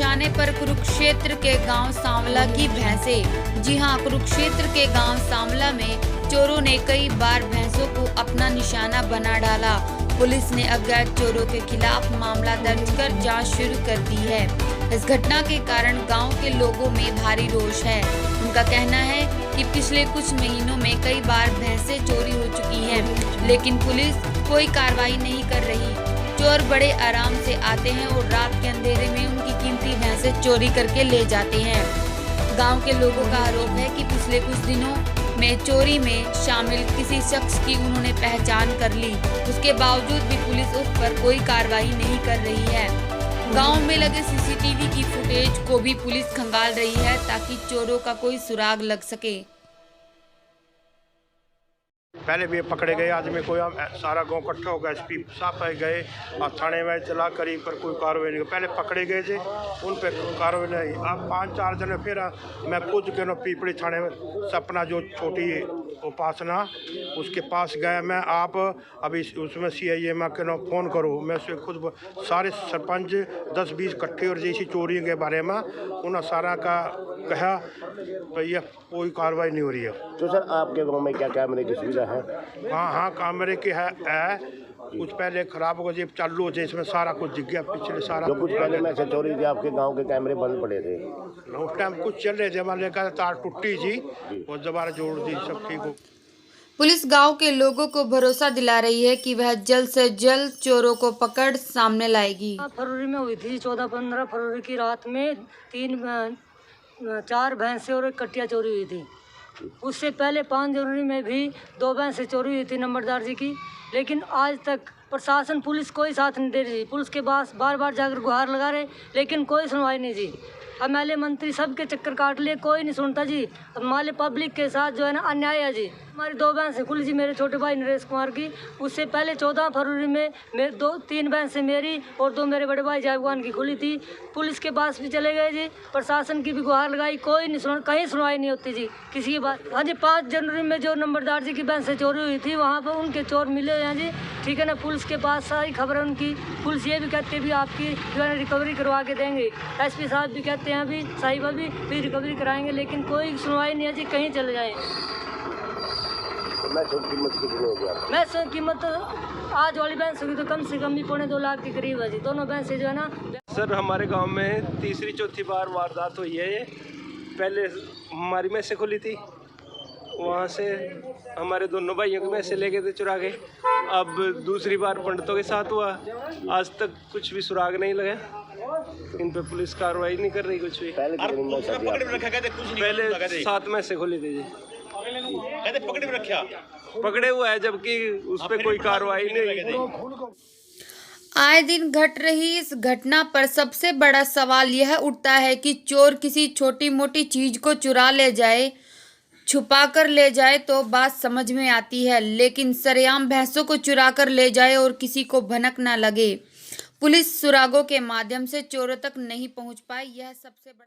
निशाने पर कुरुक्षेत्र के गांव सांवला की भैंसें। जी हां, कुरुक्षेत्र के गांव सांवला में चोरों ने कई बार भैंसों को अपना निशाना बना डाला। पुलिस ने अज्ञात चोरों के खिलाफ मामला दर्ज कर जांच शुरू कर दी है। इस घटना के कारण गांव के लोगों में भारी रोष है। उनका कहना है कि पिछले कुछ महीनों में कई बार भैंसें चोरी हो चुकी हैं, लेकिन पुलिस कोई कार्रवाई नहीं कर रही। चोर बड़े आराम से आते हैं और रात के अंधेरे में उनकी कीमती भैंसें चोरी करके ले जाते हैं। गांव के लोगों का आरोप है कि पिछले कुछ दिनों में चोरी में शामिल किसी शख्स की उन्होंने पहचान कर ली, उसके बावजूद भी पुलिस उस पर कोई कार्रवाई नहीं कर रही है। गांव में लगे सीसीटीवी की फुटेज को भी पुलिस खंगाल रही है ताकि चोरों का कोई सुराग लग सके। पहले भी पकड़े गए आदमी, कोई सारा गांव इकट्ठा हो गया, एसपी साहब गए और थाने में चला करी पर कोई कार्रवाई नहीं। पहले पकड़े गए थे, उन पर कार्रवाई नहीं। अब 5-4 दिन फिर मैं खुद के पीपड़ी थाने में सपना जो छोटी उपासना उसके पास गया मैं। आप अभी उसमें CIA में के फ़ोन करो, मैं उससे खुद सारे सरपंच 10-20 इकट्ठे और जैसी चोरी के बारे में उन्हें सारा का कहा, भैया कोई कार्रवाई नहीं हो रही है। तो सर आपके गांव में क्या कैमरे की सुविधा है? हाँ कैमरे की है कुछ पहले खराब हो जाए चालू हो जाए, इसमें सारा कुछ दिख गया पिछले सारा। जो कुछ पहले में से चोरी थी आपके गांव के कैमरे बंद पड़े थे, उस टाइम कुछ चल रहे थे, हमारे का तार टूटी जी और दोबारा जोड़ दी, सब ठीक हो। पुलिस गांव के लोगों को भरोसा दिला रही है कि वह जल्द से जल्द चोरों को पकड़ सामने लाएगी। फरवरी में हुई थी, 14-15 फरवरी की रात में 4 भैंसें और एक कटिया चोरी हुई थी। उससे पहले 5 जनवरी में भी 2 भैंसें चोरी हुई थी नंबरदार जी की, लेकिन आज तक प्रशासन पुलिस कोई साथ नहीं दे रही। पुलिस के पास बार बार जाकर गुहार लगा रहे, लेकिन कोई सुनवाई नहीं जी। MLA मंत्री सबके चक्कर काट लिए, कोई नहीं सुनता जी। हमारे पब्लिक के साथ जो है ना अन्याय है जी। हमारी 2 भैंसें खुली जी मेरे छोटे भाई नरेश कुमार की। उससे पहले 14 फरवरी में 3 भैंसें मेरी और 2 मेरे बड़े भाई जयभगवान की खुली थी। पुलिस के पास भी चले गए जी, प्रशासन की भी गुहार लगाई, कोई नहीं कहीं सुनवाई नहीं होती जी किसी की बात। हाँ जी, 5 जनवरी में जो नंबरदार जी की भैंसें चोरी हुई थी वहाँ पर उनके चोर मिले हैं जी, ठीक है ना। पुलिस के पास सारी खबर है उनकी। पुलिस ये भी कहती है भी आपकी जो है रिकवरी करवा के देंगे। SP साहब भी कहते हैं अभी साहिबा भी रिकवरी कराएंगे, लेकिन कोई सुनवाई नहीं है जी, कहीं चले जाए। मैसों की कीमत कितनी हो गया? मैसों की कीमत आज वाली भैंस होगी तो कम से कम भी 2.25 लाख के करीब है जी, दोनों भैंसें जो है ना। सर हमारे गांव में तीसरी-चौथी बार वारदात हुई है। पहले हमारी भैंसें खुली थी, वहाँ से हमारे दोनों भाइयों की भैंसें ले गए थे चुरा के। अब दूसरी बार पंडितों के साथ हुआ, आज तक कुछ भी सुराग नहीं लगा। इन पे पुलिस कार्रवाई नहीं कर रही कुछ भी। पहले 7 भैंसें खुली थी जी, पकड़े हुआ है, जबकि उस पर कोई कार्रवाई नहीं। आए दिन घट रही इस घटना पर सबसे बड़ा सवाल यह उठता है कि चोर किसी छोटी मोटी चीज को चुरा ले जाए, छुपा कर ले जाए तो बात समझ में आती है, लेकिन सरेआम भैंसों को चुरा कर ले जाए और किसी को भनक न लगे। पुलिस सुरागों के माध्यम से चोरों तक नहीं पहुंच पाई, यह सबसे बड़ा